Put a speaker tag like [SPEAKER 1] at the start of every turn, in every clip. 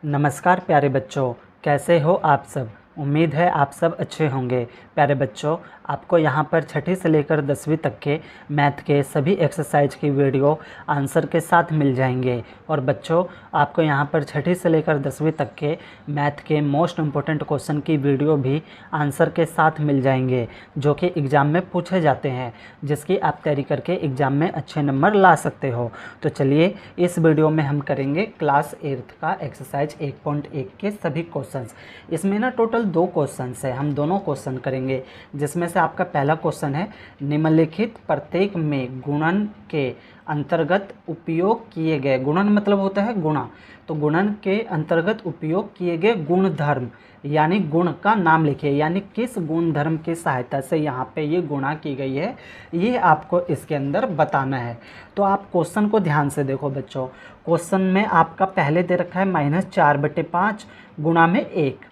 [SPEAKER 1] नमस्कार प्यारे बच्चों, कैसे हो आप सब। उम्मीद है आप सब अच्छे होंगे। प्यारे बच्चों, आपको यहाँ पर छठी से लेकर 10वीं तक के मैथ के सभी एक्सरसाइज की वीडियो आंसर के साथ मिल जाएंगे। और बच्चों, आपको यहाँ पर छठी से लेकर 10वीं तक के मैथ के मोस्ट इम्पोर्टेंट क्वेश्चन की वीडियो भी आंसर के साथ मिल जाएंगे, जो कि एग्ज़ाम में पूछे जाते हैं, जिसकी आप तैयारी करके एग्ज़ाम में अच्छे नंबर ला सकते हो। तो चलिए, इस वीडियो में हम करेंगे क्लास 8 का एक्सरसाइज 1.1 के सभी क्वेश्चंस। इसमें ना टोटल 2 क्वेश्चंस है, हम दोनों क्वेश्चन करेंगे, जिसमें से आपका पहला क्वेश्चन है निम्नलिखित प्रत्येक में गुणन के अंतर्गत उपयोग किए गए, गुणन मतलब होता है गुणा, तो गुणन के अंतर्गत उपयोग किए गए गुणधर्म यानी गुण का नाम लिखिए, यानी किस गुणधर्म की सहायता से यहाँ पे ये गुणा की गई है, ये आपको इसके अंदर बताना है। तो आप क्वेश्चन को ध्यान से देखो बच्चों। क्वेश्चन में आपका पहले दे रखा है -4/5 गुणा में 1,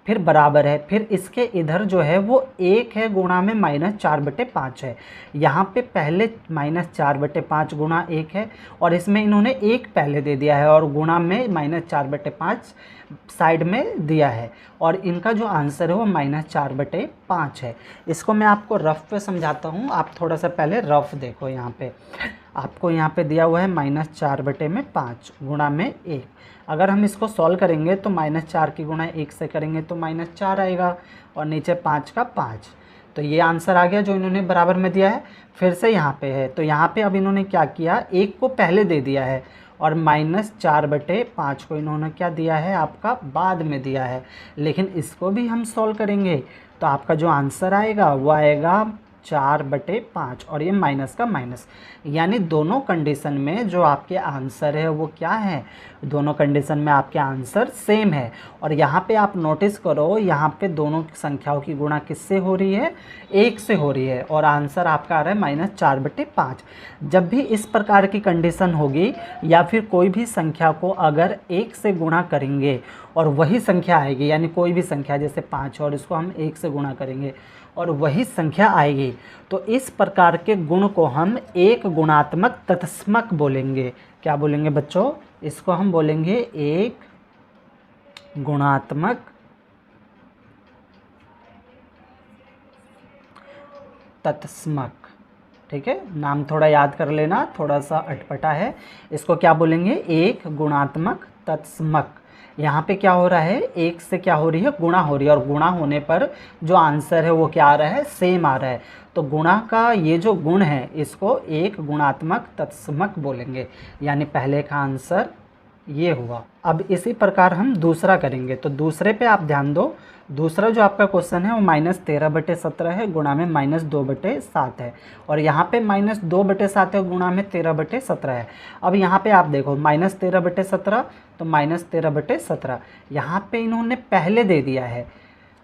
[SPEAKER 1] फिर बराबर है, फिर इसके इधर जो है वो 1 है गुणा में -4/5 है। यहाँ पे पहले -4/5 गुणा 1 है, और इसमें इन्होंने 1 पहले दे दिया है और गुणा में -4/5 साइड में दिया है, और इनका जो आंसर है वो -4/5 है। इसको मैं आपको रफ पे समझाता हूँ, आप थोड़ा सा पहले रफ देखो। यहाँ पे आपको यहाँ पे दिया हुआ है -4/5 गुणा में 1। अगर हम इसको सॉल्व करेंगे तो -4 की गुणा 1 से करेंगे तो -4 आएगा, और नीचे 5 का 5, तो ये आंसर आ गया जो इन्होंने बराबर में दिया है। फिर से यहाँ पे है, तो यहाँ पे अब इन्होंने क्या किया, 1 को पहले दे दिया है और -4/5 को इन्होंने क्या दिया है, आपका बाद में दिया है। लेकिन इसको भी हम सॉल्व करेंगे तो आपका जो आंसर आएगा वो आएगा 4/5, और ये माइनस का माइनस, यानी दोनों कंडीशन में जो आपके आंसर है वो क्या है, दोनों कंडीशन में आपके आंसर सेम है। और यहाँ पे आप नोटिस करो, यहाँ पे दोनों संख्याओं की गुणा किससे हो रही है, 1 से हो रही है, और आंसर आपका आ रहा है -4/5। जब भी इस प्रकार की कंडीशन होगी, या फिर कोई भी संख्या को अगर 1 से गुणा करेंगे और वही संख्या आएगी, यानी कोई भी संख्या जैसे 5 और इसको हम 1 से गुणा करेंगे और वही संख्या आएगी, तो इस प्रकार के गुण को हम एक गुणात्मक तत्समक बोलेंगे। क्या बोलेंगे बच्चों, इसको हम बोलेंगे एक गुणात्मक तत्समक। ठीक है, नाम थोड़ा याद कर लेना, थोड़ा सा अटपटा है। इसको क्या बोलेंगे, एक गुणात्मक तत्समक। यहाँ पे क्या हो रहा है, 1 से क्या हो रही है, गुणा हो रही है, और गुणा होने पर जो आंसर है वो क्या आ रहा है, सेम आ रहा है। तो गुणा का ये जो गुण है इसको एक गुणात्मक तत्समक बोलेंगे, यानी पहले का आंसर ये हुआ। अब इसी प्रकार हम दूसरा करेंगे, तो दूसरे पे आप ध्यान दो। दूसरा जो आपका क्वेश्चन है वो -13/17 है गुणा में -2/7 है, और यहाँ पे -2/7 है गुणा में 13/17 है। अब यहाँ पे आप देखो -13/17 तो -13/17 यहाँ पे इन्होंने पहले दे दिया है,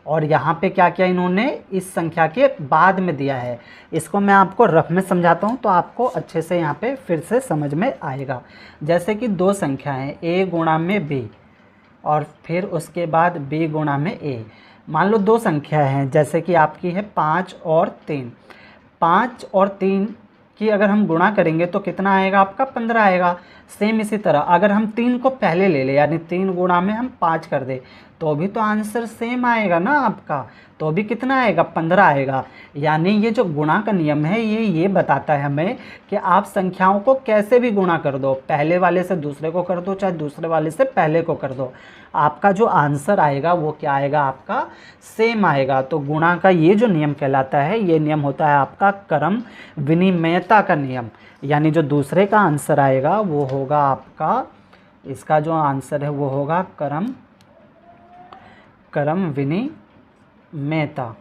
[SPEAKER 1] और यहाँ पे क्या किया इन्होंने, इस संख्या के बाद में दिया है। इसको मैं आपको रफ में समझाता हूँ तो आपको अच्छे से यहाँ पे फिर से समझ में आएगा। जैसे कि 2 संख्याएं a गुणा में b, और फिर उसके बाद b गुणा में a। मान लो 2 संख्या हैं, जैसे कि आपकी है 5 और 3। 5 और 3 की अगर हम गुणा करेंगे तो कितना आएगा, आपका 15 आएगा। सेम इसी तरह अगर हम 3 को पहले ले लें, यानी 3 गुणा में हम 5 कर दें, तो भी तो आंसर सेम आएगा ना आपका, तो भी कितना आएगा, 15 आएगा। यानी ये जो गुणा का नियम है ये बताता है हमें कि आप संख्याओं को कैसे भी गुणा कर दो, पहले वाले से दूसरे को कर दो, चाहे दूसरे वाले से पहले को कर दो, आपका जो आंसर आएगा वो क्या आएगा, आपका सेम आएगा। तो गुणा का ये जो नियम कहलाता है, ये नियम होता है आपका क्रम विनिमयता का नियम, यानी जो दूसरे का आंसर आएगा वो होगा आपका, इसका जो आंसर है वो होगा क्रम विनिमयता।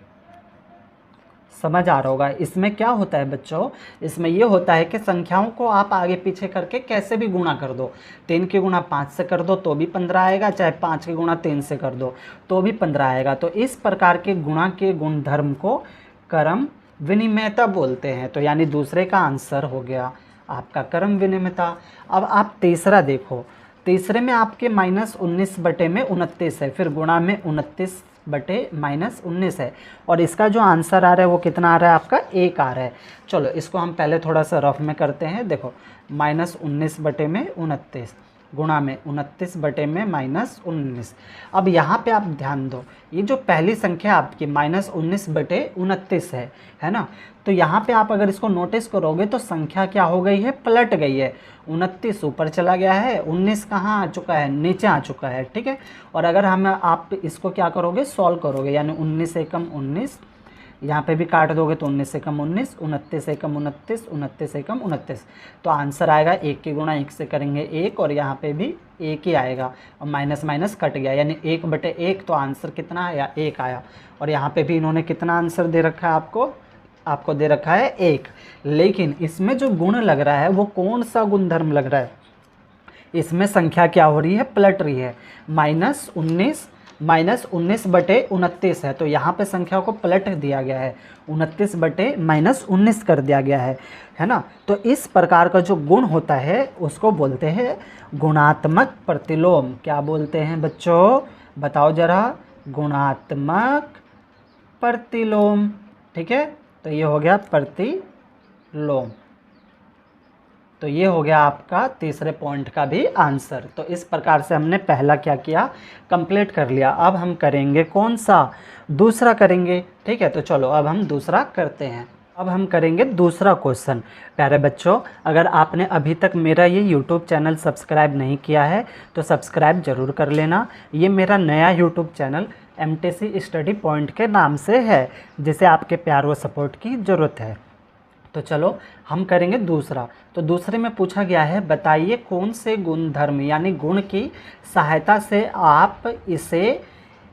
[SPEAKER 1] समझ आ रहा होगा। इसमें क्या होता है बच्चों, इसमें ये होता है कि संख्याओं को आप आगे पीछे करके कैसे भी गुणा कर दो। 3 की गुणा 5 से कर दो तो भी 15 आएगा, चाहे 5 की गुणा 3 से कर दो तो भी 15 आएगा। तो इस प्रकार के गुणा के गुणधर्म को क्रम विनिमयता बोलते हैं। तो यानी दूसरे का आंसर हो गया आपका क्रम विनिमयता। अब आप तीसरा देखो, तीसरे में आपके -19/29 है, फिर गुणा में 29/-19 है, और इसका जो आंसर आ रहा है वो कितना आ रहा है, आपका 1 आ रहा है। चलो इसको हम पहले थोड़ा सा रफ में करते हैं। देखो -19/29, गुणा में 29 बटे में -19। अब यहाँ पे आप ध्यान दो, ये जो पहली संख्या आपकी -19 बटे 29 है ना, तो यहाँ पे आप अगर इसको नोटिस करोगे तो संख्या क्या हो गई है, पलट गई है। 29 ऊपर चला गया है, 19 कहाँ आ चुका है, नीचे आ चुका है, ठीक है। और अगर आप इसको क्या करोगे, सॉल्व करोगे, यानी 19 एकम 19, यहाँ पे भी काट दोगे तो 19 एकम 19, 29 एकम 29, 29 एकम 29, तो आंसर आएगा 1 की गुणा 1 से करेंगे 1, और यहाँ पे भी 1 ही आएगा, और माइनस माइनस कट गया, यानी 1 बटे 1, तो आंसर कितना आया, 1 आया। और यहाँ पे भी इन्होंने कितना आंसर दे रखा है आपको दे रखा है 1, लेकिन इसमें जो गुण लग रहा है वो कौन सा गुणधर्म लग रहा है, इसमें संख्या क्या हो रही है, पलट रही है। -19 बटे 29 है, तो यहाँ पे संख्या को पलट दिया गया है, 29 बटे -19 कर दिया गया है ना। तो इस प्रकार का जो गुण होता है उसको बोलते हैं गुणात्मक प्रतिलोम। क्या बोलते हैं बच्चों, बताओ जरा, गुणात्मक प्रतिलोम, ठीक है। तो ये हो गया प्रतिलोम, तो ये हो गया आपका तीसरे पॉइंट का भी आंसर। तो इस प्रकार से हमने पहला क्या किया, कंप्लीट कर लिया। अब हम करेंगे कौन सा, दूसरा करेंगे, ठीक है। तो चलो अब हम दूसरा करते हैं। अब हम करेंगे दूसरा क्वेश्चन। प्यारे बच्चों, अगर आपने अभी तक मेरा ये YouTube चैनल सब्सक्राइब नहीं किया है तो सब्सक्राइब ज़रूर कर लेना। ये मेरा नया YouTube channel MTC study point के नाम से है, जिसे आपके प्यार व सपोर्ट की ज़रूरत है। तो चलो हम करेंगे दूसरा। तो दूसरे में पूछा गया है, बताइए कौन से गुणधर्म यानी गुण की सहायता से आप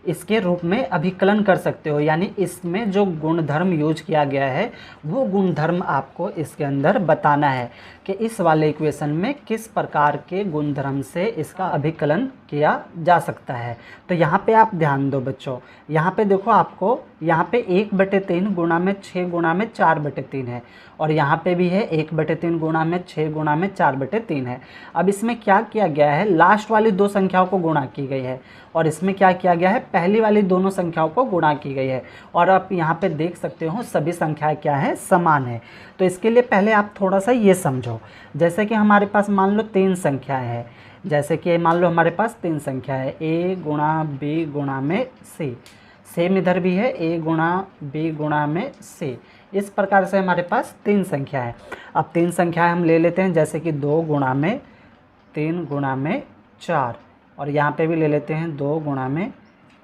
[SPEAKER 1] इसके रूप में अभिकलन कर सकते हो, यानी इसमें जो गुणधर्म यूज किया गया है वो गुणधर्म आपको इसके अंदर बताना है कि इस वाले इक्वेशन में किस प्रकार के गुणधर्म से इसका अभिकलन किया जा सकता है। तो यहाँ पे आप ध्यान दो बच्चों, यहाँ पे देखो, आपको यहाँ पे 1/3 गुणा में 6 गुणा में 4/3 है, और यहाँ पे भी है 1/3 गुणा में 6 गुणा में 4/3 है। अब इसमें क्या किया गया है, लास्ट वाली दो संख्याओं को गुणा की गई है, और इसमें क्या किया गया है, पहली वाली दोनों संख्याओं को गुणा की गई है। और आप यहाँ पे देख सकते हो सभी संख्याएं क्या है, समान है। तो इसके लिए पहले आप थोड़ा सा ये समझो, जैसे कि हमारे पास मान लो 3 संख्याएं हैं, जैसे कि मान लो हमारे पास 3 संख्या है, a गुणा b गुणा में c, सेम इधर भी है a गुणा b गुणा में c। इस प्रकार से हमारे पास 3 संख्या है। अब 3 संख्याएं हम ले लेते हैं, जैसे कि 2 गुणा में 3 गुणा में 4, और यहाँ पे भी ले लेते हैं 2 गुणा में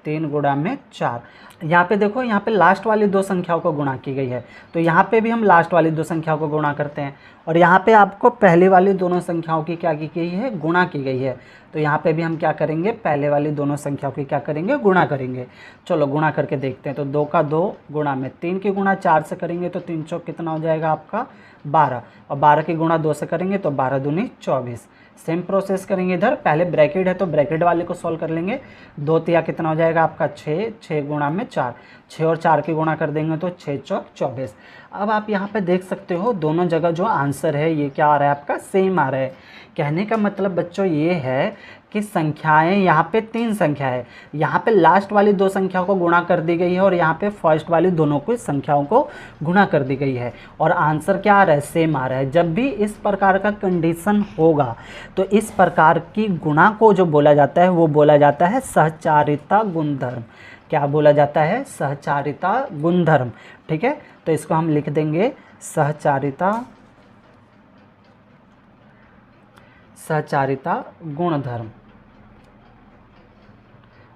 [SPEAKER 1] 3 गुणा में 4। यहाँ पे देखो, यहाँ पे लास्ट वाली दो संख्याओं को गुणा की गई है, तो यहाँ पे भी हम लास्ट वाली दो संख्याओं को गुणा करते हैं, और यहाँ पे आपको पहले वाली दोनों संख्याओं की क्या की गई है, गुणा की गई है। तो यहाँ पे भी हम क्या करेंगे, पहले वाली दोनों संख्याओं की क्या करेंगे, गुणा करेंगे। चलो गुणा करके देखते हैं। तो 2 का 2 गुणा में 3 की गुणा 4 से करेंगे तो 3 चौक कितना हो जाएगा आपका 12, और 12 की गुणा 2 से करेंगे तो 12 दूनी 24। सेम प्रोसेस करेंगे इधर, पहले ब्रैकेट है तो ब्रैकेट वाले को सॉल्व कर लेंगे। 2 तिया कितना हो जाएगा आपका 6, 6 गुणा में 4, 6 और 4 की गुणा कर देंगे तो 6 चौक 24। अब आप यहाँ पे देख सकते हो दोनों जगह जो आंसर है ये क्या आ रहा है आपका, सेम आ रहा है। कहने का मतलब बच्चों ये है कि संख्याएं यहाँ पे 3 संख्या है, यहाँ पे लास्ट वाली दो संख्याओं को गुणा कर दी गई है, और यहाँ पे फर्स्ट वाली दोनों को संख्याओं को गुणा कर दी गई है, और आंसर क्या आ रहा है, सेम आ रहा है। जब भी इस प्रकार का कंडीशन होगा तो इस प्रकार की गुणा को जो बोला जाता है वो बोला जाता है सहचारिता गुणधर्म। क्या बोला जाता है, सहचारिता गुणधर्म, ठीक है। तो इसको हम लिख देंगे सहचारिता गुणधर्म।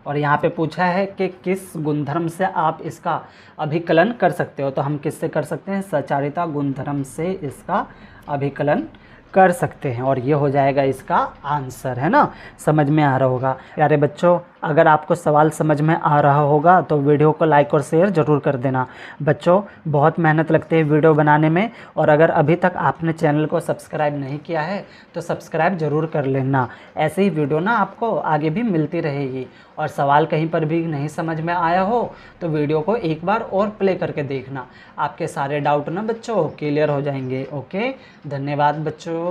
[SPEAKER 1] और यहाँ पे पूछा है कि किस गुणधर्म से आप इसका अभिकलन कर सकते हो, तो हम किससे कर सकते हैं, सहचारिता गुणधर्म से इसका अभिकलन कर सकते हैं, और ये हो जाएगा इसका आंसर, है ना। समझ में आ रहा होगा प्यारे बच्चों। अगर आपको सवाल समझ में आ रहा होगा तो वीडियो को लाइक और शेयर ज़रूर कर देना। बच्चों बहुत मेहनत लगती है वीडियो बनाने में, और अगर अभी तक आपने चैनल को सब्सक्राइब नहीं किया है तो सब्सक्राइब ज़रूर कर लेना। ऐसे ही वीडियो ना आपको आगे भी मिलती रहेगी। और सवाल कहीं पर भी नहीं समझ में आया हो तो वीडियो को एक बार और प्ले करके देखना, आपके सारे डाउट ना बच्चों क्लियर हो जाएंगे। ओके, धन्यवाद बच्चों।